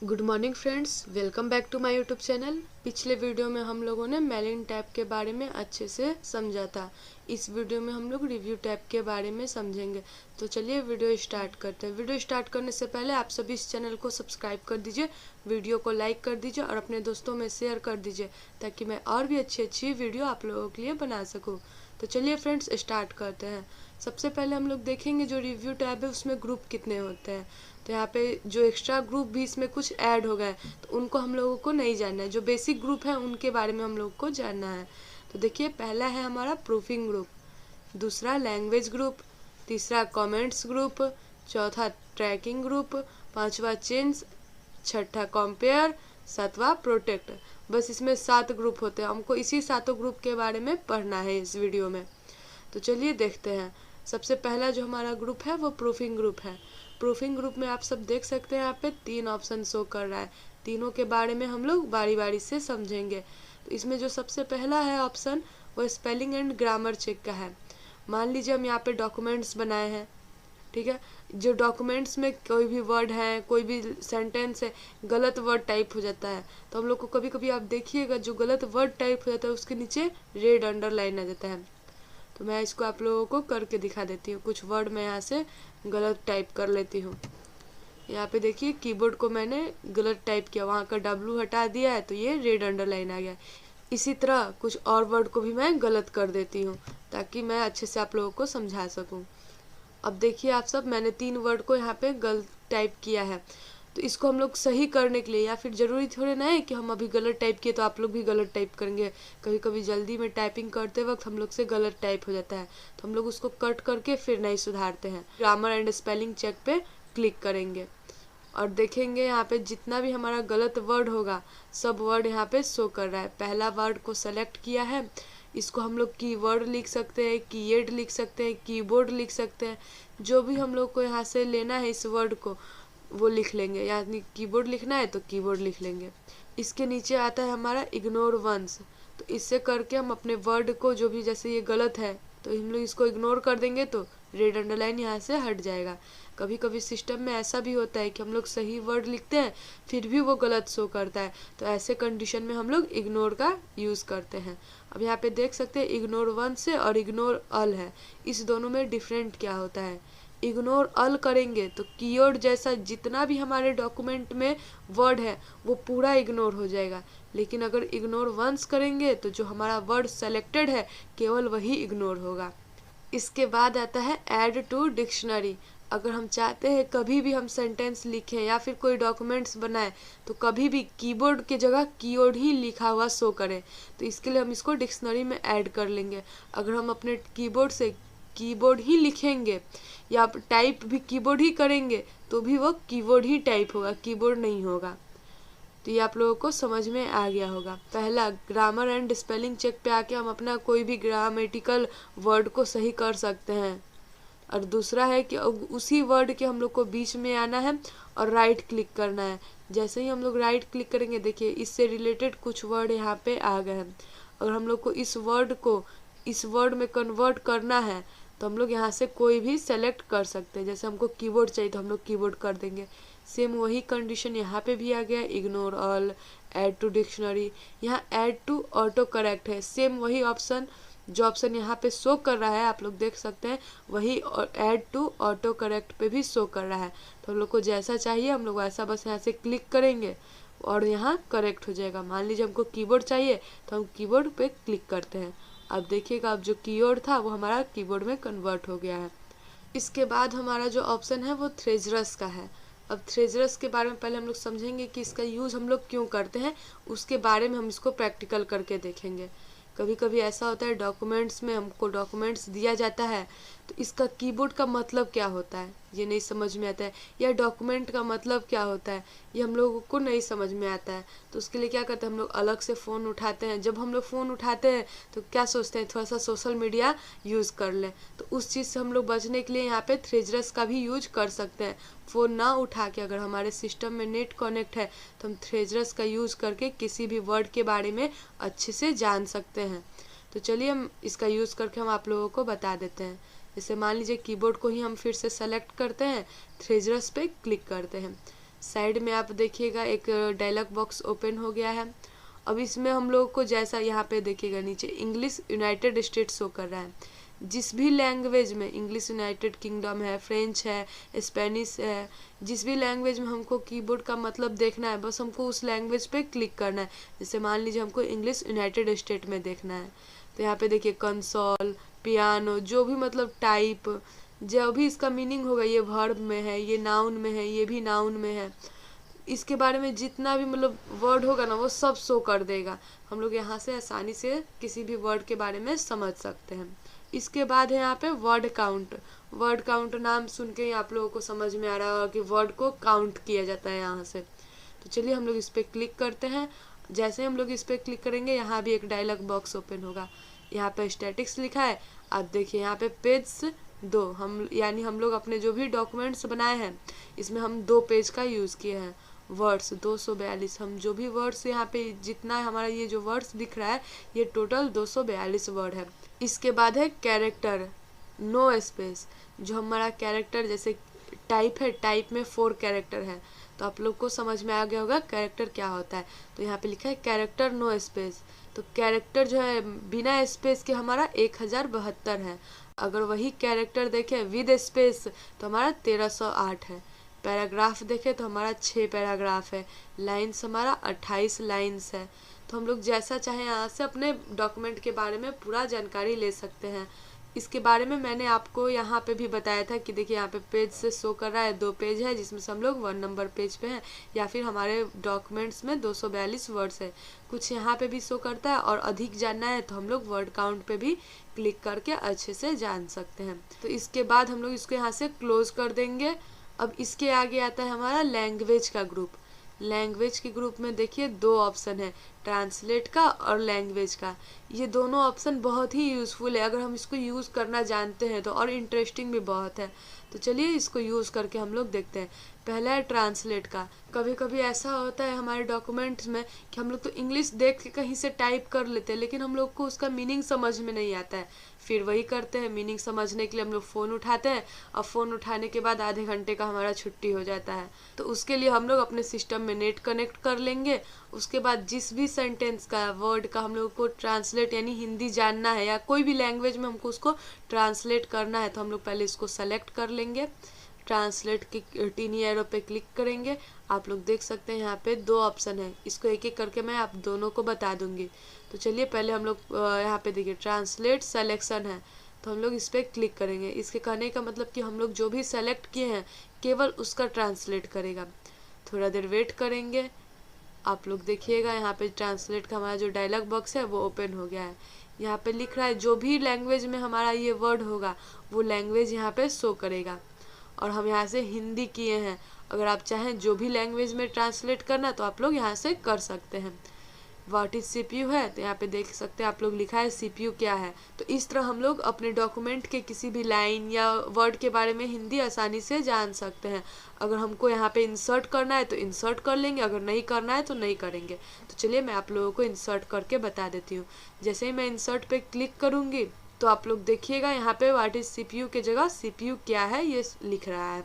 Good morning friends, welcome back to my YouTube channel. पिछले video में हम लोगों ने मेलिन टैब के बारे में अच्छे से समझा था। इस वीडियो में हम लोग रिव्यू टैब के बारे में समझेंगे। तो चलिए वीडियो स्टार्ट करते हैं। वीडियो स्टार्ट करने से पहले आप सभी इस चैनल को सब्सक्राइब कर दीजिए, वीडियो को लाइक कर दीजिए और अपने दोस्तों में शेयर कर दीजिए ताकि मैं और भी अच्छी वीडियो आप लोगों के लिए बना सकूँ। तो चलिए फ्रेंड्स स्टार्ट करते हैं। सबसे पहले हम लोग देखेंगे जो रिव्यू टैब है उसमें ग्रुप कितने होते हैं। तो यहाँ पे जो एक्स्ट्रा ग्रुप भी इसमें कुछ ऐड हो गए तो उनको हम लोगों को नहीं जानना है। जो बेसिक ग्रुप है उनके बारे में हम लोग को जानना है। तो देखिए, पहला है हमारा प्रूफिंग ग्रुप, दूसरा लैंग्वेज ग्रुप, तीसरा कमेंट्स ग्रुप, चौथा ट्रैकिंग ग्रुप, पांचवा चेंज, छठा कंपेयर, सातवां प्रोटेक्ट। बस इसमें 7 ग्रुप होते हैं। हमको इसी 7 ग्रुप के बारे में पढ़ना है इस वीडियो में। तो चलिए देखते हैं। सबसे पहला जो हमारा ग्रुप है वो प्रूफिंग ग्रुप है। प्रूफिंग ग्रुप में आप सब देख सकते हैं यहाँ पे 3 ऑप्शन शो कर रहा है। तीनों के बारे में हम लोग बारी बारी से समझेंगे। तो इसमें जो सबसे पहला है ऑप्शन वो स्पेलिंग एंड ग्रामर चेक का है। मान लीजिए हम यहाँ पे डॉक्यूमेंट्स बनाए हैं, ठीक है। जो डॉक्यूमेंट्स में कोई भी वर्ड है, कोई भी सेंटेंस है, गलत वर्ड टाइप हो जाता है तो हम लोग को कभी कभी आप देखिएगा जो गलत वर्ड टाइप हो जाता है उसके नीचे रेड अंडरलाइन आ जाता है। तो मैं इसको आप लोगों को करके दिखा देती हूँ। कुछ वर्ड मैं यहाँ से गलत टाइप कर लेती हूँ। यहाँ पे देखिए कीबोर्ड को मैंने गलत टाइप किया, वहाँ का W हटा दिया है तो ये रेड अंडरलाइन आ गया। इसी तरह कुछ और वर्ड को भी मैं गलत कर देती हूँ ताकि मैं अच्छे से आप लोगों को समझा सकूँ। अब देखिए आप सब, मैंने 3 वर्ड को यहाँ पे गलत टाइप किया है। तो इसको हम लोग सही करने के लिए, या फिर ज़रूरी थोड़े ना है कि हम अभी गलत टाइप किए तो आप लोग भी गलत टाइप करेंगे। कभी कभी जल्दी में टाइपिंग करते वक्त हम लोग से गलत टाइप हो जाता है तो हम लोग उसको कट करके फिर नहीं सुधारते हैं। ग्रामर एंड स्पेलिंग चेक पे क्लिक करेंगे और देखेंगे यहाँ पे जितना भी हमारा गलत वर्ड होगा सब वर्ड यहाँ पे शो कर रहा है। पहला वर्ड को सेलेक्ट किया है, इसको हम लोग कीवर्ड लिख सकते हैं, कीएड लिख सकते हैं, कीबोर्ड लिख सकते हैं। जो भी हम लोग को यहाँ से लेना है इस वर्ड को वो लिख लेंगे, यानी कीबोर्ड लिखना है तो कीबोर्ड लिख लेंगे। इसके नीचे आता है हमारा इग्नोर वंस। तो इससे करके हम अपने वर्ड को, जो भी जैसे ये गलत है तो हम लोग इसको इग्नोर कर देंगे तो रेड अंडरलाइन यहाँ से हट जाएगा। कभी कभी सिस्टम में ऐसा भी होता है कि हम लोग सही वर्ड लिखते हैं फिर भी वो गलत शो करता है, तो ऐसे कंडीशन में हम लोग इग्नोर का यूज़ करते हैं। अब यहाँ पे देख सकते हैं इग्नोर वन से और इग्नोर ऑल है, इस दोनों में डिफरेंट क्या होता है। इग्नोर ऑल करेंगे तो कीवर्ड जैसा जितना भी हमारे डॉक्यूमेंट में वर्ड है वो पूरा इग्नोर हो जाएगा, लेकिन अगर इग्नोर वंस करेंगे तो जो हमारा वर्ड सेलेक्टेड है केवल वही इग्नोर होगा। इसके बाद आता है ऐड टू डिक्शनरी। अगर हम चाहते हैं कभी भी हम सेंटेंस लिखें या फिर कोई डॉक्यूमेंट्स बनाएं तो कभी भी कीबोर्ड की जगह कीवर्ड ही लिखा हुआ शो करे, तो इसके लिए हम इसको डिक्शनरी में ऐड कर लेंगे। अगर हम अपने कीबोर्ड से कीबोर्ड ही लिखेंगे या टाइप भी कीबोर्ड ही करेंगे तो भी वो कीबोर्ड ही टाइप होगा, कीबोर्ड नहीं होगा। तो ये आप लोगों को समझ में आ गया होगा। पहला ग्रामर एंड स्पेलिंग चेक पे आके हम अपना कोई भी ग्रामेटिकल वर्ड को सही कर सकते हैं। और दूसरा है कि उसी वर्ड के हम लोग को बीच में आना है और राइट क्लिक करना है। जैसे ही हम लोग राइट क्लिक करेंगे देखिए इससे रिलेटेड कुछ वर्ड यहाँ पे आ गए हैं। अगर हम लोग को इस वर्ड में कन्वर्ट करना है तो हम लोग यहाँ से कोई भी सेलेक्ट कर सकते हैं। जैसे हमको कीबोर्ड चाहिए तो हम लोग कीबोर्ड कर देंगे। सेम वही कंडीशन यहाँ पे भी आ गया, ignore all, add to dictionary. यहाँ ऐड टू ऑटो करेक्ट है, सेम वही ऑप्शन जो ऑप्शन यहाँ पे शो कर रहा है आप लोग देख सकते हैं वही ऐड टू ऑटो करेक्ट पे भी शो कर रहा है। तो हम लोग को जैसा चाहिए हम लोग वैसा बस यहाँ से क्लिक करेंगे और यहाँ करेक्ट हो जाएगा। मान लीजिए हमको कीबोर्ड चाहिए तो हम कीबोर्ड पे क्लिक करते हैं। अब देखिएगा अब जो कीवर्ड था वो हमारा कीबोर्ड में कन्वर्ट हो गया है। इसके बाद हमारा जो ऑप्शन है वो थ्रेजरस का है। अब थ्रेजरस के बारे में पहले हम लोग समझेंगे कि इसका यूज़ हम लोग क्यों करते हैं, उसके बारे में हम इसको प्रैक्टिकल करके देखेंगे। कभी कभी ऐसा होता है डॉक्यूमेंट्स में हमको डॉक्यूमेंट्स दिया जाता है तो इसका कीबोर्ड का मतलब क्या होता है ये नहीं समझ में आता है, या डॉक्यूमेंट का मतलब क्या होता है ये हम लोगों को नहीं समझ में आता है। तो उसके लिए क्या करते हैं हम लोग अलग से फ़ोन उठाते हैं। जब हम लोग फ़ोन उठाते हैं तो क्या सोचते हैं थोड़ा सा सोशल मीडिया यूज़ कर लें, तो उस चीज़ से हम लोग बचने के लिए यहाँ पे थ्रेजरस का भी यूज कर सकते हैं। फ़ोन ना उठा के अगर हमारे सिस्टम में नेट कनेक्ट है तो हम थ्रेजरस का यूज़ करके किसी भी वर्ड के बारे में अच्छे से जान सकते हैं। तो चलिए हम इसका यूज़ करके हम आप लोगों को बता देते हैं। जैसे मान लीजिए कीबोर्ड को ही हम फिर से सेलेक्ट करते हैं, थ्रेजरस पे क्लिक करते हैं। साइड में आप देखिएगा एक डायलॉग बॉक्स ओपन हो गया है। अब इसमें हम लोग को जैसा यहाँ पे देखिएगा नीचे इंग्लिश यूनाइटेड स्टेट्स शो कर रहा है। जिस भी लैंग्वेज में, इंग्लिश यूनाइटेड किंगडम है, फ्रेंच है, स्पेनिश है, जिस भी लैंग्वेज में हमको कीबोर्ड का मतलब देखना है, बस हमको उस लैंग्वेज पे क्लिक करना है। जैसे मान लीजिए हमको इंग्लिश यूनाइटेड स्टेट में देखना है, तो यहाँ पे देखिए कंसोल, पियानो, जो भी मतलब टाइप, जो भी इसका मीनिंग होगा, ये वर्ब में है, ये नाउन में है, ये भी नाउन में है, इसके बारे में जितना भी मतलब वर्ड होगा ना वो सब शो कर देगा। हम लोग यहाँ से आसानी से किसी भी वर्ड के बारे में समझ सकते हैं। इसके बाद है यहाँ पे वर्ड काउंट। वर्ड काउंट नाम सुन के ही आप लोगों को समझ में आ रहा होगा कि वर्ड को काउंट किया जाता है यहाँ से। तो चलिए हम लोग इस पर क्लिक करते हैं। जैसे हम लोग इस पर क्लिक करेंगे यहाँ भी एक डायलॉग बॉक्स ओपन होगा। यहाँ पे स्टैटिक्स लिखा है, आप देखिए यहाँ पे पेज 2, हम यानी हम लोग अपने जो भी डॉक्यूमेंट्स बनाए हैं इसमें हम 2 पेज का यूज़ किए हैं। वर्ड्स 242, हम जो भी वर्ड्स यहाँ पे जितना है हमारा ये जो वर्ड्स दिख रहा है ये टोटल 242 वर्ड है। इसके बाद है कैरेक्टर, नो स्पेस। जो हमारा कैरेक्टर जैसे टाइप है, टाइप में 4 कैरेक्टर है, तो आप लोग को समझ में आ गया होगा कैरेक्टर क्या होता है। तो यहाँ पे लिखा है कैरेक्टर नो स्पेस। तो कैरेक्टर जो है बिना स्पेस के हमारा 1072 है। अगर वही कैरेक्टर देखें विद स्पेस तो हमारा 1308 है। पैराग्राफ देखें तो हमारा 6 पैराग्राफ है। लाइन्स हमारा 28 लाइन्स है। तो हम लोग जैसा चाहे यहाँ से अपने डॉक्यूमेंट के बारे में पूरा जानकारी ले सकते हैं। इसके बारे में मैंने आपको यहाँ पे भी बताया था कि देखिए यहाँ पे पेज से शो कर रहा है 2 पेज है जिसमें से हम लोग 1 नंबर पेज पे हैं, या फिर हमारे डॉक्यूमेंट्स में 242 वर्ड्स है। कुछ यहाँ पे भी शो करता है, और अधिक जानना है तो हम लोग वर्ड काउंट पे भी क्लिक करके अच्छे से जान सकते हैं। तो इसके बाद हम लोग इसको यहाँ से क्लोज कर देंगे। अब इसके आगे आता है हमारा लैंग्वेज का ग्रुप। लैंग्वेज के ग्रुप में देखिए 2 ऑप्शन है, ट्रांसलेट का और लैंग्वेज का। ये दोनों ऑप्शन बहुत ही यूज़फुल है, अगर हम इसको यूज़ करना जानते हैं तो, और इंटरेस्टिंग भी बहुत है। तो चलिए इसको यूज़ करके हम लोग देखते हैं। पहला है ट्रांसलेट का। कभी कभी ऐसा होता है हमारे डॉक्यूमेंट्स में कि हम लोग तो इंग्लिश देख के कहीं से टाइप कर लेते हैं, लेकिन हम लोग को उसका मीनिंग समझ में नहीं आता है। फिर वही करते हैं, मीनिंग समझने के लिए हम लोग फ़ोन उठाते हैं, और फ़ोन उठाने के बाद आधे घंटे का हमारा छुट्टी हो जाता है। तो उसके लिए हम लोग अपने सिस्टम में नेट कनेक्ट कर लेंगे। उसके बाद जिस भी सेंटेंस का, वर्ड का हम लोग को ट्रांसलेट यानी हिंदी जानना है, या कोई भी लैंग्वेज में हमको उसको ट्रांसलेट करना है, तो हम लोग पहले इसको सेलेक्ट कर लेंगे। ट्रांसलेट की टीनी एरो पे क्लिक करेंगे। आप लोग देख सकते हैं यहाँ पे 2 ऑप्शन है, इसको एक एक करके मैं आप दोनों को बता दूंगी। तो चलिए पहले हम लोग यहाँ पे देखिए ट्रांसलेट सेलेक्शन है, तो हम लोग इस पर क्लिक करेंगे। इसके कहने का मतलब कि हम लोग जो भी सेलेक्ट किए हैं केवल उसका ट्रांसलेट करेगा। थोड़ा देर वेट करेंगे। आप लोग देखिएगा यहाँ पे ट्रांसलेट का हमारा जो डायलॉग बॉक्स है वो ओपन हो गया है। यहाँ पे लिख रहा है जो भी लैंग्वेज में हमारा ये वर्ड होगा वो लैंग्वेज यहाँ पे शो करेगा, और हम यहाँ से हिंदी किए हैं। अगर आप चाहें जो भी लैंग्वेज में ट्रांसलेट करना तो आप लोग यहाँ से कर सकते हैं। व्हाट इज CPU है, तो यहाँ पे देख सकते हैं आप लोग लिखा है CPU क्या है। तो इस तरह हम लोग अपने डॉक्यूमेंट के किसी भी लाइन या वर्ड के बारे में हिंदी आसानी से जान सकते हैं। अगर हमको यहाँ पे इंसर्ट करना है तो इंसर्ट कर लेंगे, अगर नहीं करना है तो नहीं करेंगे। तो चलिए मैं आप लोगों को इंसर्ट करके बता देती हूँ। जैसे ही मैं इंसर्ट पे क्लिक करूँगी तो आप लोग देखिएगा यहाँ पे व्हाट इज CPU के जगह CPU क्या है ये लिख रहा है।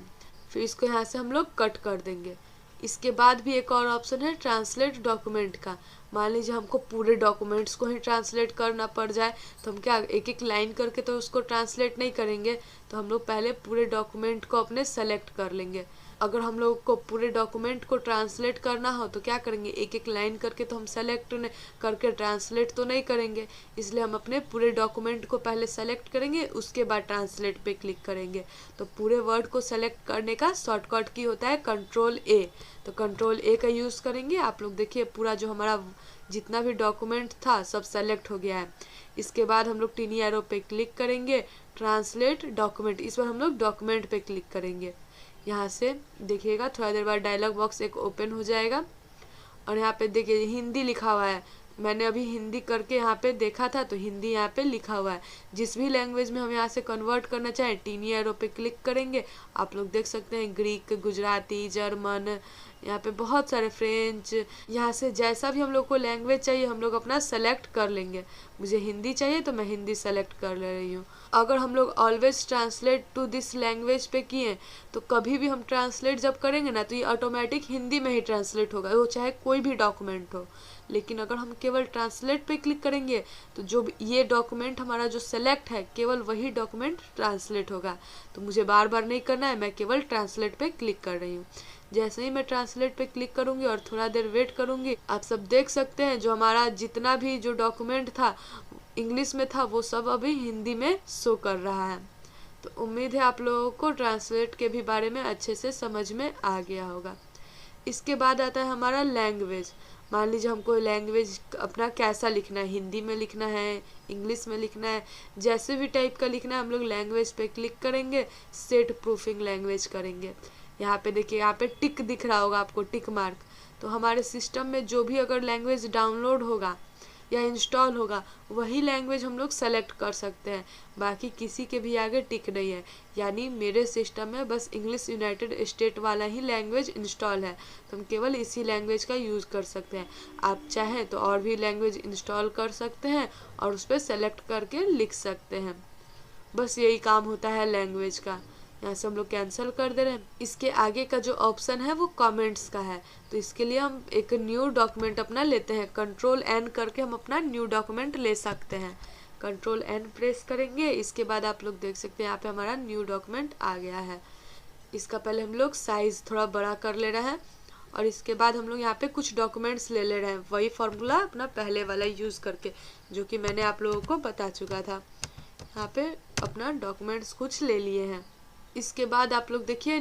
फिर इसको यहाँ से हम लोग कट कर देंगे। इसके बाद भी एक और ऑप्शन है ट्रांसलेट डॉक्यूमेंट का। मान लीजिए हमको पूरे डॉक्यूमेंट्स को ही ट्रांसलेट करना पड़ जाए तो हम क्या एक एक लाइन करके तो उसको ट्रांसलेट नहीं करेंगे, तो हम लोग पहले पूरे डॉक्यूमेंट को अपने सेलेक्ट कर लेंगे। अगर हम लोग को पूरे डॉक्यूमेंट को ट्रांसलेट करना हो तो क्या करेंगे, एक एक लाइन करके तो हम सेलेक्ट करके ट्रांसलेट तो नहीं करेंगे, इसलिए हम अपने पूरे डॉक्यूमेंट को पहले सेलेक्ट करेंगे, उसके बाद ट्रांसलेट पे क्लिक करेंगे। तो पूरे वर्ड को सेलेक्ट करने का शॉर्टकट की होता है Ctrl+A, तो Ctrl+A का यूज़ करेंगे। आप लोग देखिए पूरा जो हमारा जितना भी डॉक्यूमेंट था सब सेलेक्ट हो गया है। इसके बाद हम लोग टीनी एरो पे क्लिक करेंगे, ट्रांसलेट डॉक्यूमेंट, इस बार हम लोग डॉक्यूमेंट पे क्लिक करेंगे। यहाँ से देखिएगा थोड़ा देर बाद डायलॉग बॉक्स एक ओपन हो जाएगा, और यहाँ पे देखिए हिंदी लिखा हुआ है। मैंने अभी हिंदी करके यहाँ पे देखा था तो हिंदी यहाँ पे लिखा हुआ है। जिस भी लैंग्वेज में हम यहाँ से कन्वर्ट करना चाहें टीनी एरो पे क्लिक करेंगे। आप लोग देख सकते हैं ग्रीक, गुजराती, जर्मन, यहाँ पे बहुत सारे फ्रेंच, यहाँ से जैसा भी हम लोग को लैंग्वेज चाहिए हम लोग अपना सेलेक्ट कर लेंगे। मुझे हिंदी चाहिए तो मैं हिंदी सेलेक्ट कर ले रही हूँ। अगर हम लोग always translate to this language पे किए तो कभी भी हम ट्रांसलेट जब करेंगे ना तो ये ऑटोमेटिक हिंदी में ही ट्रांसलेट होगा, वो चाहे कोई भी डॉक्यूमेंट हो। लेकिन अगर हम केवल ट्रांसलेट पे क्लिक करेंगे तो जो ये डॉक्यूमेंट हमारा जो सेलेक्ट है केवल वही डॉक्यूमेंट ट्रांसलेट होगा। तो मुझे बार बार नहीं करना है, मैं केवल ट्रांसलेट पे क्लिक कर रही हूँ। जैसे ही मैं ट्रांसलेट पे क्लिक करूंगी और थोड़ा देर वेट करूंगी, आप सब देख सकते हैं जो हमारा जितना भी जो डॉक्यूमेंट था इंग्लिश में था वो सब अभी हिंदी में शो कर रहा है। तो उम्मीद है आप लोगों को ट्रांसलेट के भी बारे में अच्छे से समझ में आ गया होगा। इसके बाद आता है हमारा लैंग्वेज। मान लीजिए हमको लैंग्वेज अपना कैसा लिखना है, हिंदी में लिखना है, इंग्लिश में लिखना है, जैसे भी टाइप का लिखना है हम लोग लैंग्वेज पे क्लिक करेंगे, सेट प्रूफिंग लैंग्वेज करेंगे। यहाँ पे देखिए, यहाँ पे टिक दिख रहा होगा आपको, टिक मार्क। तो हमारे सिस्टम में जो भी अगर लैंग्वेज डाउनलोड होगा या इंस्टॉल होगा वही लैंग्वेज हम लोग सेलेक्ट कर सकते हैं, बाकी किसी के भी आगे टिक नहीं है। यानी मेरे सिस्टम में बस इंग्लिश यूनाइटेड स्टेट वाला ही लैंग्वेज इंस्टॉल है, तो हम केवल इसी लैंग्वेज का यूज़ कर सकते हैं। आप चाहें तो और भी लैंग्वेज इंस्टॉल कर सकते हैं और उस पर सेलेक्ट करके लिख सकते हैं। बस यही काम होता है लैंग्वेज का। यहाँ से हम लोग कैंसिल कर दे रहे हैं। इसके आगे का जो ऑप्शन है वो कमेंट्स का है, तो इसके लिए हम एक न्यू डॉक्यूमेंट अपना लेते हैं। कंट्रोल एन करके हम अपना न्यू डॉक्यूमेंट ले सकते हैं। कंट्रोल एन प्रेस करेंगे, इसके बाद आप लोग देख सकते हैं यहाँ पे हमारा न्यू डॉक्यूमेंट आ गया है। इसका पहले हम लोग साइज थोड़ा बड़ा कर ले रहे हैं और इसके बाद हम लोग यहाँ पे कुछ डॉक्यूमेंट्स ले ले रहे हैं, वही फॉर्मूला अपना पहले वाला यूज़ करके जो कि मैंने आप लोगों को बता चुका था। यहाँ पे अपना डॉक्यूमेंट्स कुछ ले लिए हैं। इसके बाद आप लोग देखिए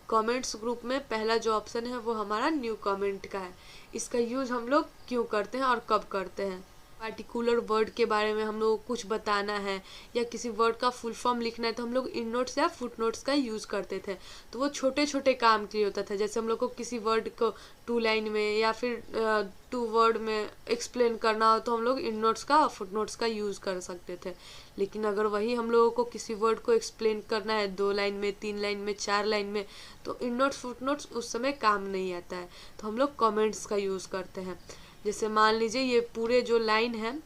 कमेंट्स ग्रुप में पहला जो ऑप्शन है वो हमारा न्यू कमेंट का है। इसका यूज़ हम लोग क्यों करते हैं और कब करते हैं। पार्टिकुलर वर्ड के बारे में हम लोग को कुछ बताना है या किसी वर्ड का फुल फॉर्म लिखना है तो हम लोग इन नोट्स या फुट नोट्स का यूज़ करते थे। तो वो छोटे छोटे काम के लिए होता था, जैसे हम लोग को किसी वर्ड को 2 लाइन में या फिर 2 वर्ड में एक्सप्लेन करना हो तो हम लोग इन नोट्स का और फुट नोट्स का यूज़ कर सकते थे। लेकिन अगर वही हम लोगों को किसी वर्ड को एक्सप्लेन करना है 2 लाइन में, 3 लाइन में, 4 लाइन में, तो इन नोट्स फुट नोट्स उस समय काम नहीं आता है, तो हम लोग कमेंट्स का यूज़ करते हैं। जैसे मान लीजिए ये पूरे जो लाइन है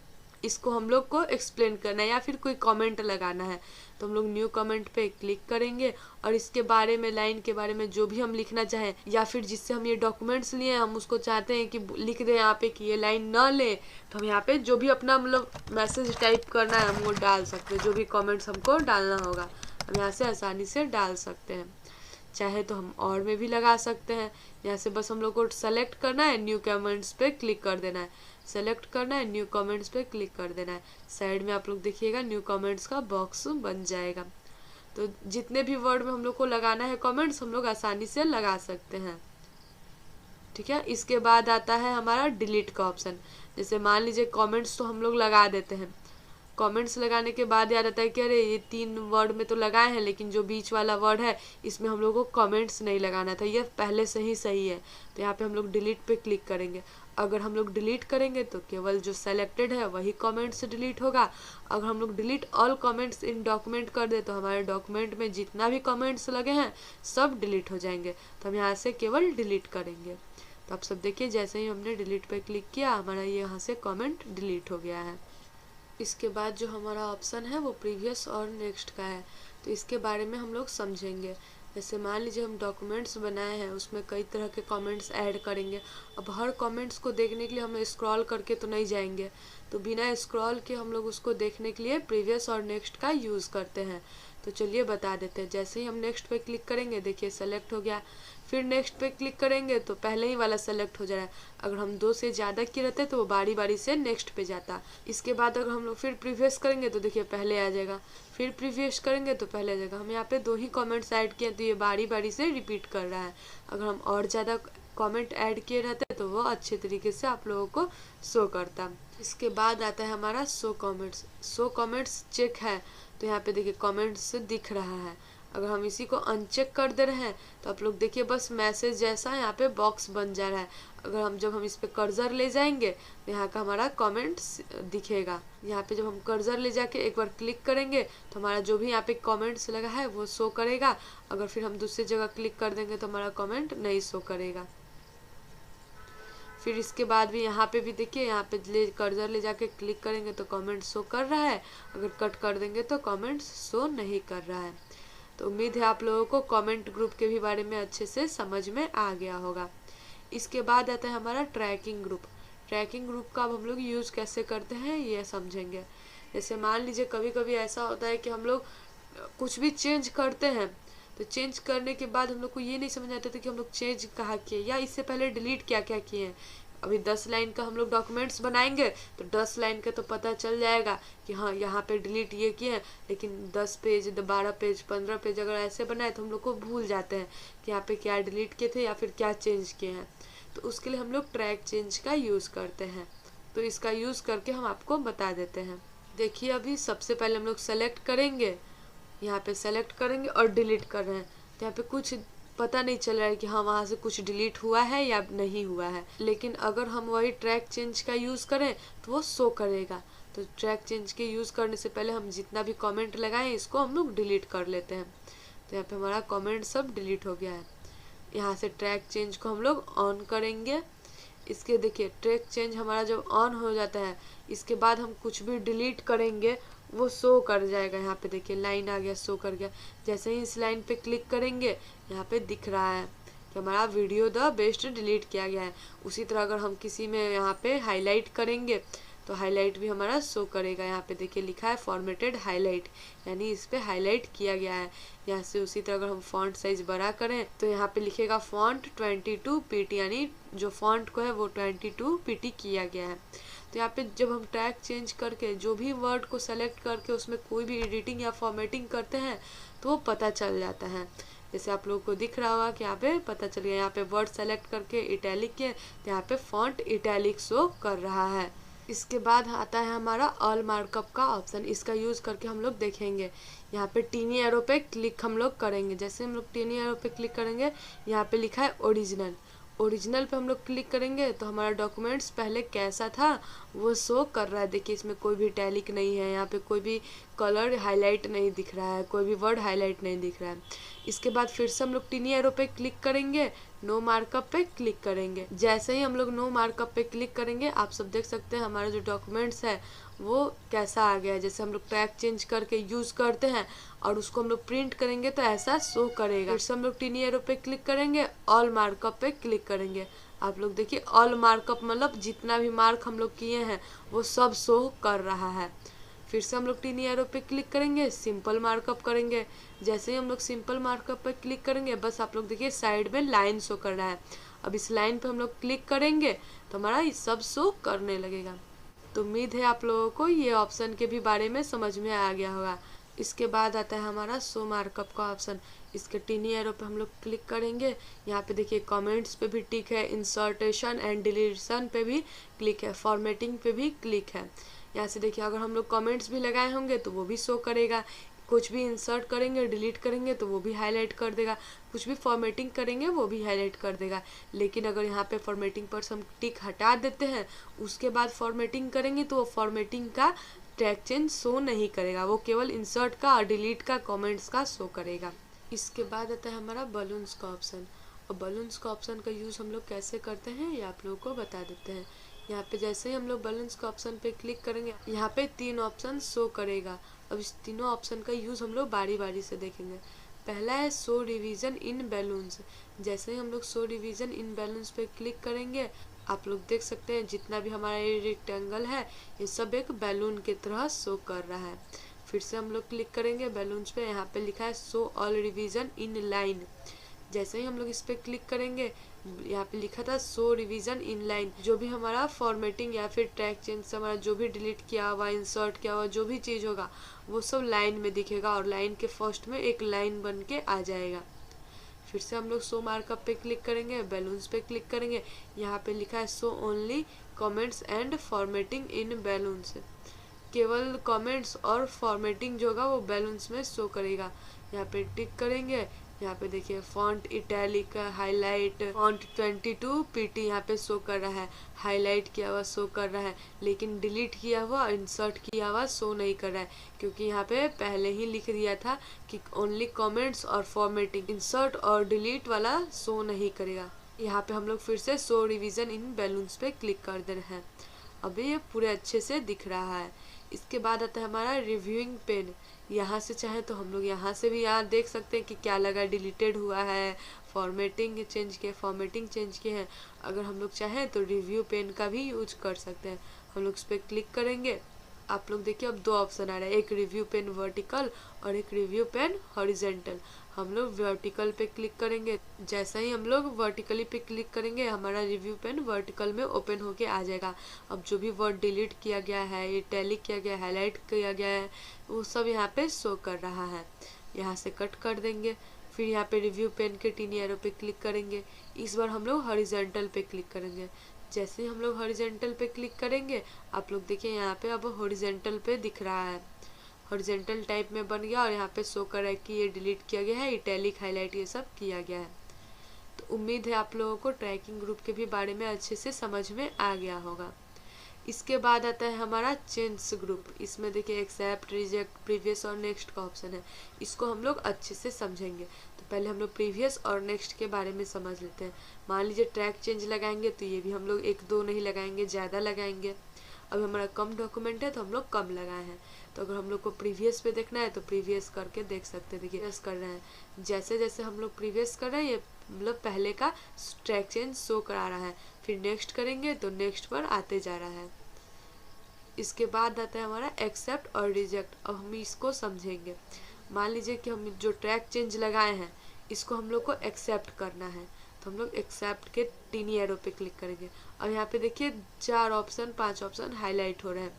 इसको हम लोग को एक्सप्लेन करना है या फिर कोई कमेंट लगाना है, तो हम लोग न्यू कमेंट पे क्लिक करेंगे और इसके बारे में, लाइन के बारे में जो भी हम लिखना चाहें या फिर जिससे हम ये डॉक्यूमेंट्स लिए हम उसको चाहते हैं कि लिख दें यहाँ पे कि ये लाइन ना ले, तो हम यहाँ पे जो भी अपना मतलब मैसेज टाइप करना है हम वो डाल सकते हैं। जो भी कमेंट्स हमको डालना होगा हम यहाँ से आसानी से डाल सकते हैं। चाहे तो हम और में भी लगा सकते हैं। यहाँ से बस हम लोग को सेलेक्ट करना है, न्यू कमेंट्स पे क्लिक कर देना है, सेलेक्ट करना है, न्यू कमेंट्स पे क्लिक कर देना है। साइड में आप लोग देखिएगा न्यू कमेंट्स का बॉक्स बन जाएगा। तो जितने भी वर्ड में हम लोग को लगाना है कमेंट्स हम लोग आसानी से लगा सकते हैं। ठीक है, इसके बाद आता है हमारा डिलीट का ऑप्शन। जैसे मान लीजिए कमेंट्स तो हम लोग लगा देते हैं, कमेंट्स लगाने के बाद याद आता है कि अरे ये 3 वर्ड में तो लगाए हैं लेकिन जो बीच वाला वर्ड है इसमें हम लोग को कमेंट्स नहीं लगाना था, ये पहले से ही सही है। तो यहाँ पे हम लोग डिलीट पे क्लिक करेंगे। अगर हम लोग डिलीट करेंगे तो केवल जो सेलेक्टेड है वही कमेंट्स डिलीट होगा। अगर हम लोग delete all comments in document कर दे तो हमारे डॉक्यूमेंट में जितना भी कमेंट्स लगे हैं सब डिलीट हो जाएंगे। तो हम यहाँ से केवल डिलीट करेंगे। तो आप सब देखिए जैसे ही हमने डिलीट पे क्लिक किया हमारा ये यहाँ से कमेंट डिलीट हो गया है। इसके बाद जो हमारा ऑप्शन है वो प्रीवियस और नेक्स्ट का है, तो इसके बारे में हम लोग समझेंगे। जैसे मान लीजिए हम डॉक्यूमेंट्स बनाए हैं उसमें कई तरह के कमेंट्स ऐड करेंगे। अब हर कमेंट्स को देखने के लिए हम स्क्रॉल करके तो नहीं जाएंगे, तो बिना स्क्रॉल के हम लोग उसको देखने के लिए प्रीवियस और नेक्स्ट का यूज़ करते हैं। तो चलिए बता देते हैं। जैसे ही हम नेक्स्ट पे क्लिक करेंगे देखिए सेलेक्ट हो गया, फिर नेक्स्ट पे क्लिक करेंगे तो पहले ही वाला सेलेक्ट हो जा रहा है। अगर हम 2 से ज़्यादा किए रहते तो वो बारी बारी से नेक्स्ट पे जाता। इसके बाद अगर हम लोग फिर प्रीवियस करेंगे तो देखिए पहले आ जाएगा, फिर प्रीवियस करेंगे तो पहले आ जाएगा। हम यहाँ पे 2 ही कमेंट्स ऐड किए तो ये बारी बारी से रिपीट कर रहा है। अगर हम और ज़्यादा कमेंट ऐड किए रहते तो वो अच्छे तरीके से आप लोगों को शो करता। इसके बाद आता है हमारा show comments. Show comments check है तो यहाँ पे देखिए कमेंट्स दिख रहा है। अगर हम इसी को अनचेक कर दे रहे हैं तो आप लोग देखिए बस मैसेज जैसा यहाँ पे बॉक्स बन जा रहा है। अगर हम जब हम इस पे कर्सर ले जाएंगे तो यहाँ का हमारा कमेंट्स दिखेगा। यहाँ पे जब हम कर्सर ले जाके एक बार क्लिक करेंगे तो हमारा जो भी यहाँ पे कमेंट्स लगा है वो शो करेगा। अगर फिर हम दूसरी जगह क्लिक कर देंगे तो हमारा कमेंट नहीं शो करेगा। फिर इसके बाद भी यहाँ पे भी देखिए, यहाँ पे कर्सर ले जाके क्लिक करेंगे तो कमेंट शो कर रहा है, अगर कट कर देंगे तो कमेंट शो नहीं कर रहा है। तो उम्मीद है आप लोगों को कमेंट ग्रुप के भी बारे में अच्छे से समझ में आ गया होगा। इसके बाद आता है हमारा ट्रैकिंग ग्रुप। ट्रैकिंग ग्रुप का अब हम लोग यूज़ कैसे करते हैं ये समझेंगे। जैसे मान लीजिए कभी कभी ऐसा होता है कि हम लोग कुछ भी चेंज करते हैं, तो चेंज करने के बाद हम लोग को ये नहीं समझ आता था कि हम लोग चेंज कहाँ किए या इससे पहले डिलीट क्या क्या किए हैं। अभी 10 लाइन का हम लोग डॉक्यूमेंट्स बनाएंगे तो 10 लाइन का तो पता चल जाएगा कि हाँ यहाँ पे डिलीट ये किए हैं, लेकिन 10 पेज 12 पेज 15 पेज अगर ऐसे बनाए तो हम लोग को भूल जाते हैं कि यहाँ पे क्या डिलीट किए थे या फिर क्या चेंज किए हैं। तो उसके लिए हम लोग ट्रैक चेंज का यूज़ करते हैं। तो इसका यूज़ करके हम आपको बता देते हैं। देखिए अभी सबसे पहले हम लोग सेलेक्ट करेंगे, यहाँ पे सेलेक्ट करेंगे और डिलीट कर रहे हैं, तो यहाँ पे कुछ पता नहीं चल रहा है कि हाँ वहाँ से कुछ डिलीट हुआ है या नहीं हुआ है। लेकिन अगर हम वही ट्रैक चेंज का यूज़ करें तो वो शो करेगा। तो ट्रैक चेंज के यूज़ करने से पहले हम जितना भी कमेंट लगाएं इसको हम लोग डिलीट कर लेते हैं। तो यहाँ पे हमारा कमेंट सब डिलीट हो गया है। यहाँ से ट्रैक चेंज को हम लोग ऑन करेंगे। इसके देखिए ट्रैक चेंज हमारा जब ऑन हो जाता है, इसके बाद हम कुछ भी डिलीट करेंगे वो शो कर जाएगा। यहाँ पे देखिए लाइन आ गया, शो कर गया। जैसे ही इस लाइन पे क्लिक करेंगे यहाँ पे दिख रहा है कि हमारा वीडियो द बेस्ट डिलीट किया गया है। उसी तरह अगर हम किसी में यहाँ पे हाईलाइट करेंगे तो हाईलाइट भी हमारा शो करेगा। यहाँ पे देखिए लिखा है फॉर्मेटेड हाईलाइट, यानी इस पे हाईलाइट किया गया है। यहाँ से उसी तरह अगर हम फॉन्ट साइज बड़ा करें तो यहाँ पे लिखेगा फॉन्ट 22 पीटी, यानी जो फॉन्ट को है वो 22 पीटी किया गया है। तो यहाँ पे जब हम टैग चेंज करके जो भी वर्ड को सेलेक्ट करके उसमें कोई भी एडिटिंग या फॉर्मेटिंग करते हैं तो वो पता चल जाता है। जैसे आप लोगों को दिख रहा होगा कि यहाँ पे पता चल गया, यहाँ पे वर्ड सेलेक्ट करके इटैलिक किए तो यहाँ पे फॉन्ट इटैलिक शो कर रहा है। इसके बाद आता है हमारा ऑल मार्कअप का ऑप्शन। इसका यूज़ करके हम लोग देखेंगे। यहाँ पे टीनी एरो पे क्लिक हम लोग करेंगे। जैसे हम लोग टीनी एरो पे क्लिक करेंगे यहाँ पे लिखा है ओरिजिनल। ओरिजिनल पे हम लोग क्लिक करेंगे तो हमारा डॉक्यूमेंट्स पहले कैसा था वो शो कर रहा है। देखिए इसमें कोई भी इटैलिक नहीं है, यहाँ पे कोई भी कलर हाईलाइट नहीं दिख रहा है, कोई भी वर्ड हाईलाइट नहीं दिख रहा है। इसके बाद फिर से हम लोग टीनी एरो पे क्लिक करेंगे, नो मार्कअप पे क्लिक करेंगे। जैसे ही हम लोग नो मार्कअप पे क्लिक करेंगे आप सब देख सकते हैं हमारा जो डॉक्यूमेंट्स है वो कैसा आ गया है। जैसे हम लोग टैग चेंज करके यूज़ करते हैं और उसको हम लोग प्रिंट करेंगे तो ऐसा शो करेगा। फिर से हम लोग टीनी एरो पे क्लिक करेंगे, ऑल मार्कअप पे क्लिक करेंगे। आप लोग देखिए ऑल मार्कअप मतलब जितना भी मार्क हम लोग किए हैं वो सब शो कर रहा है। फिर से हम लोग टीनी एरो पे क्लिक करेंगे, सिंपल मार्कअप करेंगे। जैसे ही हम लोग सिंपल मार्कअप पे क्लिक करेंगे बस आप लोग देखिए साइड में लाइन शो कर रहा है। अब इस लाइन पे हम लोग क्लिक करेंगे तो हमारा ये सब शो करने लगेगा। तो उम्मीद है आप लोगों को ये ऑप्शन के भी बारे में समझ में आ गया होगा। इसके बाद आता है हमारा शो मार्कअप का ऑप्शन। इसके टीनी एरो पे हम लोग क्लिक करेंगे। यहाँ पे देखिए कमेंट्स पे भी टिक है, इंसर्टेशन एंड डिलीशन पे भी क्लिक है, फॉर्मेटिंग पे भी क्लिक है। यहाँ से देखिए अगर हम लोग कमेंट्स भी लगाए होंगे तो वो भी शो करेगा, कुछ भी इंसर्ट करेंगे डिलीट करेंगे तो वो भी हाईलाइट कर देगा, कुछ भी फॉर्मेटिंग करेंगे वो भी हाईलाइट कर देगा। लेकिन अगर यहाँ पे फॉर्मेटिंग पर हम टिक हटा देते हैं उसके बाद फॉर्मेटिंग करेंगे तो वो फॉर्मेटिंग का टैग चेंज शो नहीं करेगा, वो केवल इंसर्ट का और डिलीट का कमेंट्स का शो करेगा। इसके बाद आता है हमारा बलून्स का ऑप्शन। और बलून्स का ऑप्शन का यूज़ हम लोग कैसे करते हैं ये आप लोगों को बता देते हैं। यहाँ पे जैसे ही हम लोग बलून्स का ऑप्शन पे क्लिक करेंगे यहाँ पे 3 ऑप्शन शो करेगा। अब इस तीनों ऑप्शन का यूज़ हम लोग बारी बारी से देखेंगे। पहला है शो रिवीजन इन बैलून्स। जैसे ही हम लोग शो रिवीजन इन बैलून्स पे क्लिक करेंगे आप लोग देख सकते हैं जितना भी हमारा ये रेक्टेंगल है ये सब एक बैलून की तरह शो कर रहा है। फिर से हम लोग क्लिक करेंगे बैलून्स पे, यहाँ पे लिखा है show all revision in line. जैसे ही हम लोग इस पे क्लिक करेंगे यहाँ पे लिखा था शो रिवीजन इन लाइन। जो भी हमारा फॉर्मेटिंग या फिर टैग चेंज से हमारा जो भी डिलीट किया हुआ, इंसर्ट किया हुआ जो भी चीज़ होगा वो सब लाइन में दिखेगा और लाइन के फर्स्ट में एक लाइन बन के आ जाएगा। फिर से हम लोग शो मार्कअप पे क्लिक करेंगे, बैलून्स पे क्लिक करेंगे, यहाँ पे लिखा है show only comments and formatting in balloons. केवल कमेंट्स और फॉर्मेटिंग जो होगा वो बैलून्स में शो करेगा। यहाँ पे टिक करेंगे, यहाँ पे देखिए font italic highlight font 22 PT यहाँ पे शो कर रहा है, हाईलाइट किया हुआ शो कर रहा है, लेकिन डिलीट किया हुआ इंसर्ट किया हुआ शो नहीं कर रहा है क्योंकि यहाँ पे पहले ही लिख दिया था कि ओनली कमेंट्स और फॉर्मेटिंग, इंसर्ट और डिलीट वाला शो नहीं करेगा। यहाँ पे हम लोग फिर से शो रिवीजन इन बैलून्स पे क्लिक कर दे रहे हैं। अभी ये पूरे अच्छे से दिख रहा है। इसके बाद आता है हमारा रिव्यूइंग पेन। यहाँ से चाहे तो हम लोग यहाँ से भी यहाँ देख सकते हैं कि क्या लगा, डिलीटेड हुआ है, फॉर्मेटिंग चेंज किए हैं। अगर हम लोग चाहें तो रिव्यू पेन का भी यूज कर सकते हैं। हम लोग इस पर क्लिक करेंगे। आप लोग देखिए अब 2 ऑप्शन आ रहा है, एक रिव्यू पेन वर्टिकल और एक रिव्यू पेन हॉरिजेंटल। हम लोग वर्टिकल पे क्लिक करेंगे। जैसे ही हम लोग वर्टिकली पे क्लिक करेंगे हमारा रिव्यू पेन वर्टिकल में ओपन होके आ जाएगा। अब जो भी वर्ड डिलीट किया गया है, इटैलिक किया गया है, हाईलाइट किया गया है, वो सब यहाँ पे शो कर रहा है। यहाँ से कट कर देंगे। फिर यहाँ पे रिव्यू पेन के टीनी एरो पे क्लिक करेंगे। इस बार हम लोग हॉरिजेंटल पे क्लिक करेंगे। जैसे ही हम लोग हॉरिजेंटल पे क्लिक करेंगे आप लोग देखिए यहाँ पे अब हॉरिजेंटल पे दिख रहा है, हॉरिजेंटल टाइप में बन गया और यहाँ पे शो कर रहा है कि ये डिलीट किया गया है, इटैलिक हाईलाइट ये सब किया गया है। तो उम्मीद है आप लोगों को ट्रैकिंग ग्रुप के भी बारे में अच्छे से समझ में आ गया होगा। इसके बाद आता है हमारा चेंज ग्रुप। इसमें देखिए एक्सेप्ट, रिजेक्ट, प्रीवियस और नेक्स्ट का ऑप्शन है। इसको हम लोग अच्छे से समझेंगे। तो पहले हम लोग प्रीवियस और नेक्स्ट के बारे में समझ लेते हैं। मान लीजिए ट्रैक चेंज लगाएंगे तो ये भी हम लोग 1-2 नहीं लगाएंगे, ज़्यादा लगाएंगे। अब हमारा कम डॉक्यूमेंट है तो हम लोग कम लगाए हैं। तो अगर हम लोग को प्रीवियस पे देखना है तो प्रीवियस करके देख सकते हैं। देखिए प्रीवियस कर रहे हैं, जैसे जैसे हम लोग प्रीवियस कर रहे हैं ये मतलब पहले का ट्रैक चेंज शो करा रहा है। फिर नेक्स्ट करेंगे तो नेक्स्ट पर आते जा रहा है। इसके बाद आता है हमारा एक्सेप्ट और रिजेक्ट। अब हम इसको समझेंगे। मान लीजिए कि हम जो ट्रैक चेंज लगाए हैं इसको हम लोग को एक्सेप्ट करना है, तो हम लोग एक्सेप्ट के टीनी एरो पे क्लिक करेंगे। अब यहाँ पे देखिए 5 ऑप्शन हाईलाइट हो रहे हैं।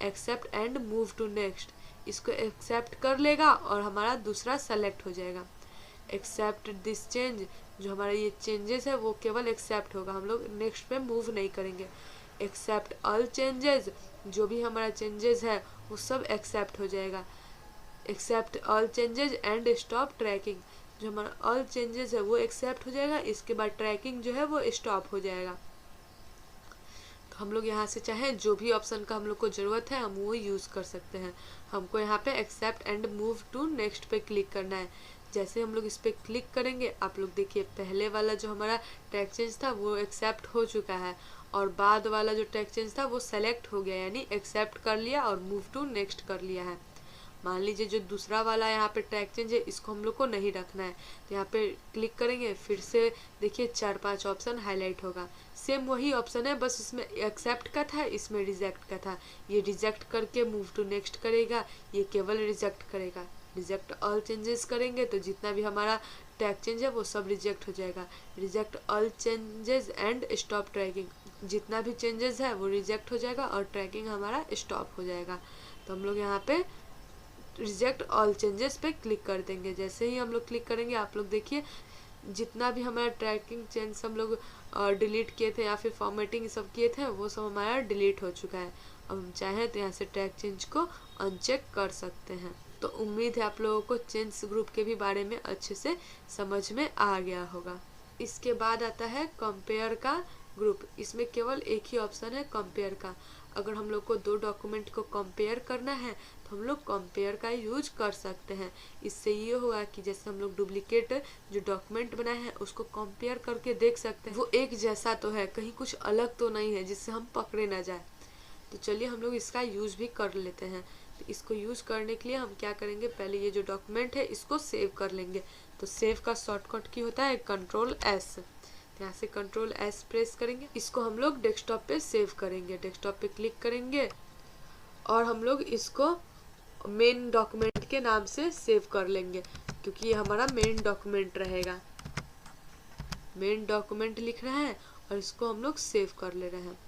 Accept and move to next, इसको एक्सेप्ट कर लेगा और हमारा दूसरा सेलेक्ट हो जाएगा। एक्सेप्ट दिस चेंज, जो हमारा ये चेंजेस है वो केवल एक्सेप्ट होगा, हम लोग नेक्स्ट पे मूव नहीं करेंगे। एक्सेप्ट ऑल चेंजेस, जो भी हमारा चेंजेस है वो सब एक्सेप्ट हो जाएगा। Accept all changes and stop tracking, जो हमारा ऑल चेंजेस है वो एक्सेप्ट हो जाएगा। इसके बाद ट्रैकिंग जो है वो स्टॉप हो जाएगा। तो हम लोग यहाँ से चाहें जो भी ऑप्शन का हम लोग को ज़रूरत है हम वो यूज़ कर सकते हैं। हमको यहाँ पे accept and move to next पे क्लिक करना है। जैसे हम लोग इस पर क्लिक करेंगे आप लोग देखिए पहले वाला जो हमारा ट्रैक चेंज था वो एक्सेप्ट हो चुका है और बाद वाला जो ट्रैक चेंज था वो सेलेक्ट हो गया, यानी एक्सेप्ट कर लिया और मूव टू नेक्स्ट कर लिया है। मान लीजिए जो दूसरा वाला यहाँ पे ट्रैक चेंज है इसको हम लोग को नहीं रखना है, तो यहाँ पे क्लिक करेंगे। फिर से देखिए 4-5 ऑप्शन हाईलाइट होगा। सेम वही ऑप्शन है, बस इसमें एक्सेप्ट का था, इसमें रिजेक्ट का था। ये रिजेक्ट करके मूव टू नेक्स्ट करेगा, ये केवल रिजेक्ट करेगा। रिजेक्ट ऑल चेंजेस करेंगे तो जितना भी हमारा ट्रैक चेंज है वो सब रिजेक्ट हो जाएगा। Reject all changes and stop tracking, जितना भी चेंजेस है वो रिजेक्ट हो जाएगा और ट्रैकिंग हमारा स्टॉप हो जाएगा। तो हम लोग यहाँ पे रिजेक्ट ऑल चेंजेस पे क्लिक कर देंगे। जैसे ही हम लोग क्लिक करेंगे आप लोग देखिए जितना भी हमारा ट्रैकिंग चेंज हम लोग डिलीट किए थे या फिर फॉर्मेटिंग सब किए थे वो सब हमारा डिलीट हो चुका है। अब हम चाहें तो यहाँ से ट्रैक चेंज को अनचेक कर सकते हैं। तो उम्मीद है आप लोगों को चेंज ग्रुप के भी बारे में अच्छे से समझ में आ गया होगा। इसके बाद आता है कंपेयर का ग्रुप। इसमें केवल एक ही ऑप्शन है कंपेयर का। अगर हम लोग को 2 डॉक्यूमेंट को कंपेयर करना है तो हम लोग कंपेयर का यूज कर सकते हैं। इससे ये होगा कि जैसे हम लोग डुप्लीकेट जो डॉक्यूमेंट बनाए हैं उसको कंपेयर करके देख सकते हैं वो एक जैसा तो है, कहीं कुछ अलग तो नहीं है जिससे हम पकड़े ना जाए। तो चलिए हम लोग इसका यूज भी कर लेते हैं। तो इसको यूज करने के लिए हम क्या करेंगे, पहले ये जो डॉक्यूमेंट है इसको सेव कर लेंगे। तो सेव का शॉर्टकट की होता है Ctrl+S। यहाँ से Ctrl+S प्रेस करेंगे, इसको हम लोग डेस्कटॉप पे सेव करेंगे। डेस्कटॉप पे क्लिक करेंगे और हम लोग इसको मेन डॉक्यूमेंट के नाम से सेव कर लेंगे क्योंकि ये हमारा मेन डॉक्यूमेंट रहेगा। मेन डॉक्यूमेंट लिख रहे हैं और इसको हम लोग सेव कर ले रहे हैं।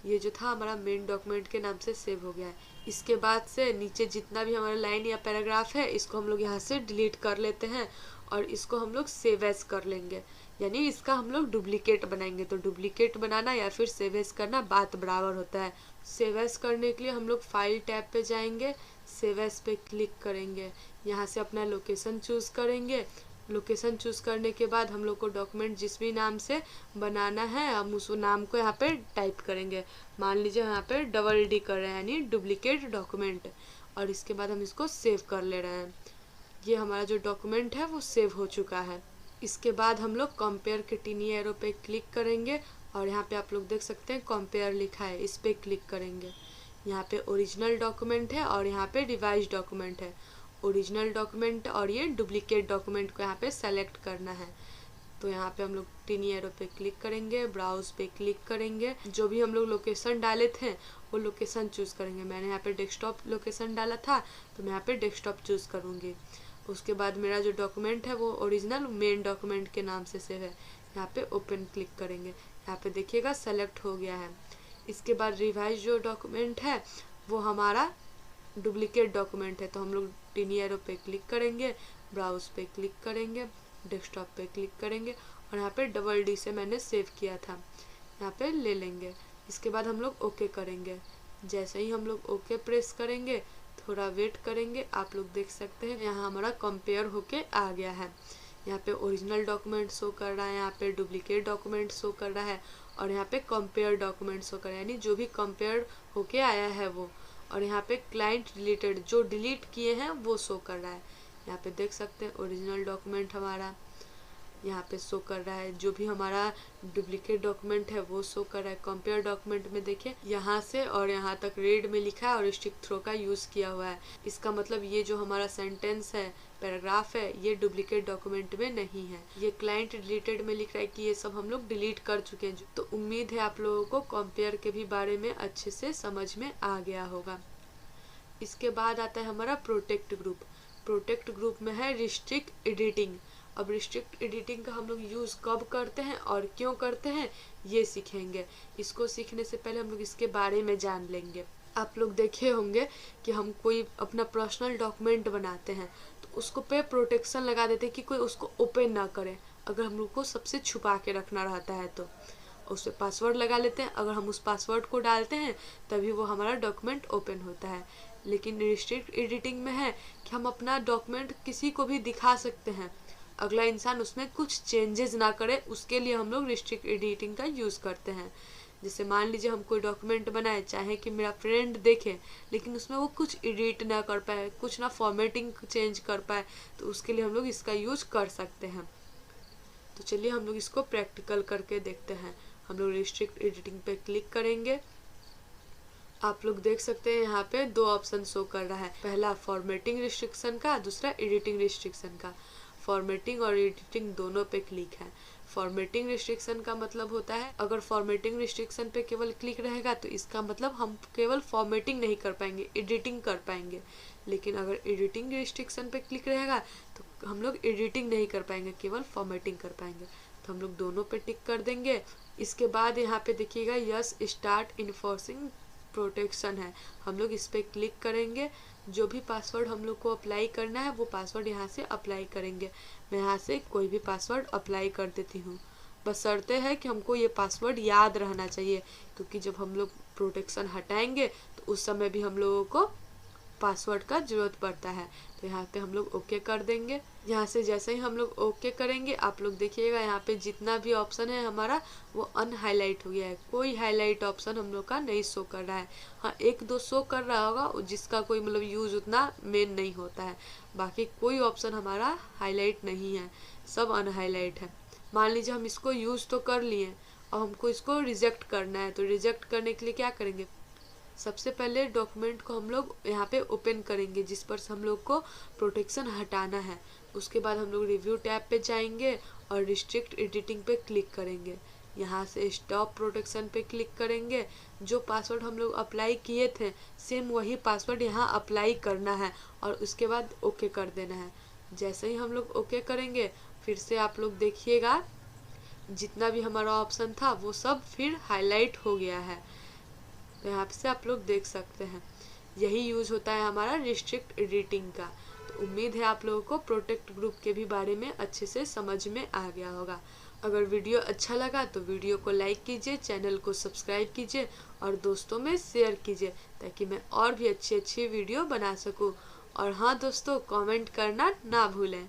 ये जो था हमारा मेन डॉक्यूमेंट के नाम से सेव हो गया है। इसके बाद से नीचे जितना भी हमारा लाइन या पैराग्राफ है इसको हम लोग यहाँ से डिलीट कर लेते हैं और इसको हम लोग सेव एज कर लेंगे, यानी इसका हम लोग डुप्लीकेट बनाएंगे। तो डुप्लीकेट बनाना या फिर सेव एज करना बात बराबर होता है। सेव एज करने के लिए हम लोग फाइल टैब पे जाएंगे, सेव एज पे क्लिक करेंगे, यहाँ से अपना लोकेशन चूज़ करेंगे। लोकेशन चूज़ करने के बाद हम लोग को डॉक्यूमेंट जिस भी नाम से बनाना है हम उस नाम को यहाँ पे टाइप करेंगे। मान लीजिए यहाँ पे DD कर रहे हैं यानी डुप्लीकेट डॉक्यूमेंट, और इसके बाद हम इसको सेव कर ले रहे हैं। ये हमारा जो डॉक्यूमेंट है वो सेव हो चुका है। इसके बाद हम लोग कंपेयर के टिनी एरो पे क्लिक करेंगे और यहाँ पे आप लोग देख सकते हैं कंपेयर लिखा है, इस पे क्लिक करेंगे। यहाँ पे ओरिजिनल डॉक्यूमेंट है और यहाँ पे रिवाइज डॉक्यूमेंट है। ओरिजिनल डॉक्यूमेंट और ये डुप्लीकेट डॉक्यूमेंट को यहाँ पे सेलेक्ट करना है। तो यहाँ पे हम लोग टिनी एरो पे क्लिक करेंगे, ब्राउज पे क्लिक करेंगे, जो भी हम लोग लोकेशन डाले थे वो लोकेशन चूज करेंगे। मैंने यहाँ पे डेस्कटॉप लोकेशन डाला था तो मैं यहाँ पे डेस्कटॉप चूज करूँगी। उसके बाद मेरा जो डॉक्यूमेंट है वो ओरिजिनल मेन डॉक्यूमेंट के नाम से सेव है। यहाँ पे ओपन क्लिक करेंगे, यहाँ पे देखिएगा सेलेक्ट हो गया है। इसके बाद रिवाइज जो डॉक्यूमेंट है वो हमारा डुप्लीकेट डॉक्यूमेंट है, तो हम लोग टिनी एरो पे क्लिक करेंगे, ब्राउज पे क्लिक करेंगे, डेस्कटॉप पे क्लिक करेंगे और यहाँ पे DD से मैंने सेव किया था, यहाँ पे ले लेंगे। इसके बाद हम लोग ओके करेंगे। जैसे ही हम लोग ओके प्रेस करेंगे, थोड़ा वेट करेंगे, आप लोग देख सकते हैं यहाँ हमारा कंपेयर होके आ गया है। यहाँ पे ओरिजिनल डॉक्यूमेंट शो कर रहा है, यहाँ पे डुप्लीकेट डॉक्यूमेंट शो कर रहा है और यहाँ पे कंपेयर डॉक्यूमेंट शो कर रहा है, यानी जो भी कंपेयर होके आया है वो। और यहाँ पे क्लाइंट डिलीटेड, जो डिलीट किए हैं वो शो कर रहा है। यहाँ पे देख सकते हैं ओरिजिनल डॉक्यूमेंट हमारा यहाँ पे शो कर रहा है, जो भी हमारा डुप्लीकेट डॉक्यूमेंट है वो शो कर रहा है। कंपेयर डॉक्यूमेंट में देखिए यहाँ से और यहाँ तक रेड में लिखा है और स्टिक थ्रो का यूज किया हुआ है। इसका मतलब ये जो हमारा सेंटेंस है, पैराग्राफ है, ये डुप्लीकेट डॉक्यूमेंट में नहीं है। ये क्लाइंट डिलीटेड में लिख रहा है कि ये सब हम लोग डिलीट कर चुके हैं। तो उम्मीद है आप लोगों को कंपेयर के भी बारे में अच्छे से समझ में आ गया होगा। इसके बाद आता है हमारा प्रोटेक्ट ग्रुप। प्रोटेक्ट ग्रुप में है रिस्ट्रिक्ट एडिटिंग। अब रिस्ट्रिक्ट एडिटिंग का हम लोग यूज़ कब करते हैं और क्यों करते हैं ये सीखेंगे। इसको सीखने से पहले हम लोग इसके बारे में जान लेंगे। आप लोग देखे होंगे कि हम कोई अपना पर्सनल डॉक्यूमेंट बनाते हैं तो उसको पे प्रोटेक्शन लगा देते हैं कि कोई उसको ओपन ना करे, अगर हम लोग को सबसे छुपा के रखना रहता है तो उस पर पासवर्ड लगा लेते हैं। अगर हम उस पासवर्ड को डालते हैं तभी वो हमारा डॉक्यूमेंट ओपन होता है। लेकिन रिस्ट्रिक्ट एडिटिंग में है कि हम अपना डॉक्यूमेंट किसी को भी दिखा सकते हैं, अगला इंसान उसमें कुछ चेंजेस ना करे, उसके लिए हम लोग रिस्ट्रिक्ट एडिटिंग का यूज़ करते हैं। जैसे मान लीजिए हम कोई डॉक्यूमेंट बनाए, चाहे कि मेरा फ्रेंड देखे लेकिन उसमें वो कुछ एडिट ना कर पाए, कुछ ना फॉर्मेटिंग चेंज कर पाए, तो उसके लिए हम लोग इसका यूज कर सकते हैं। तो चलिए हम लोग इसको प्रैक्टिकल करके देखते हैं। हम लोग रिस्ट्रिक्ट एडिटिंग पे क्लिक करेंगे। आप लोग देख सकते हैं यहाँ पे दो ऑप्शन शो कर रहा है, पहला फॉर्मेटिंग रिस्ट्रिक्शन का, दूसरा एडिटिंग रिस्ट्रिक्शन का। फॉर्मेटिंग और एडिटिंग दोनों पे क्लिक है। फॉर्मेटिंग रिस्ट्रिक्शन का मतलब होता है, अगर फॉर्मेटिंग रिस्ट्रिक्शन पे केवल क्लिक रहेगा तो इसका मतलब हम केवल फॉर्मेटिंग नहीं कर पाएंगे, एडिटिंग कर पाएंगे। लेकिन अगर एडिटिंग रिस्ट्रिक्शन पे क्लिक रहेगा तो हम लोग एडिटिंग नहीं कर पाएंगे, केवल फॉर्मेटिंग कर पाएंगे। तो हम लोग दोनों पे टिक कर देंगे। इसके बाद यहाँ पे देखिएगा यस स्टार्ट इन्फोर्सिंग प्रोटेक्शन है, हम लोग इस पे क्लिक करेंगे। जो भी पासवर्ड हम लोग को अप्लाई करना है वो पासवर्ड यहाँ से अप्लाई करेंगे। मैं यहाँ से कोई भी पासवर्ड अप्लाई कर देती हूँ, बशर्ते है कि हमको ये पासवर्ड याद रहना चाहिए, क्योंकि जब हम लोग प्रोटेक्शन हटाएंगे तो उस समय भी हम लोगों को पासवर्ड का जरूरत पड़ता है। तो यहाँ पे हम लोग ओके कर देंगे। यहाँ से जैसे ही हम लोग ओके करेंगे, आप लोग देखिएगा यहाँ पे जितना भी ऑप्शन है हमारा वो अनहाईलाइट हो गया है, कोई हाईलाइट ऑप्शन हम लोग का नहीं शो कर रहा है। हाँ, एक दो शो कर रहा होगा जिसका कोई मतलब यूज उतना मेन नहीं होता है, बाकी कोई ऑप्शन हमारा हाईलाइट नहीं है, सब अनहाईलाइट है। मान लीजिए हम इसको यूज तो कर लिए और हमको इसको रिजेक्ट करना है, तो रिजेक्ट करने के लिए क्या करेंगे, सबसे पहले डॉक्यूमेंट को हम लोग यहाँ पे ओपन करेंगे जिस पर से हम लोग को प्रोटेक्शन हटाना है। उसके बाद हम लोग रिव्यू टैब पे जाएंगे और रिस्ट्रिक्ट एडिटिंग पे क्लिक करेंगे। यहाँ से स्टॉप प्रोटेक्शन पे क्लिक करेंगे। जो पासवर्ड हम लोग अप्लाई किए थे सेम वही पासवर्ड यहाँ अप्लाई करना है और उसके बाद ओके कर देना है। जैसे ही हम लोग ओके करेंगे, फिर से आप लोग देखिएगा जितना भी हमारा ऑप्शन था वो सब फिर हाईलाइट हो गया है। तो यहाँ से आप लोग देख सकते हैं यही यूज होता है हमारा रिस्ट्रिक्ट एडिटिंग का। तो उम्मीद है आप लोगों को प्रोटेक्ट ग्रुप के भी बारे में अच्छे से समझ में आ गया होगा। अगर वीडियो अच्छा लगा तो वीडियो को लाइक कीजिए, चैनल को सब्सक्राइब कीजिए और दोस्तों में शेयर कीजिए ताकि मैं और भी अच्छी वीडियो बना सकूं। और हाँ दोस्तों, कमेंट करना ना भूलें।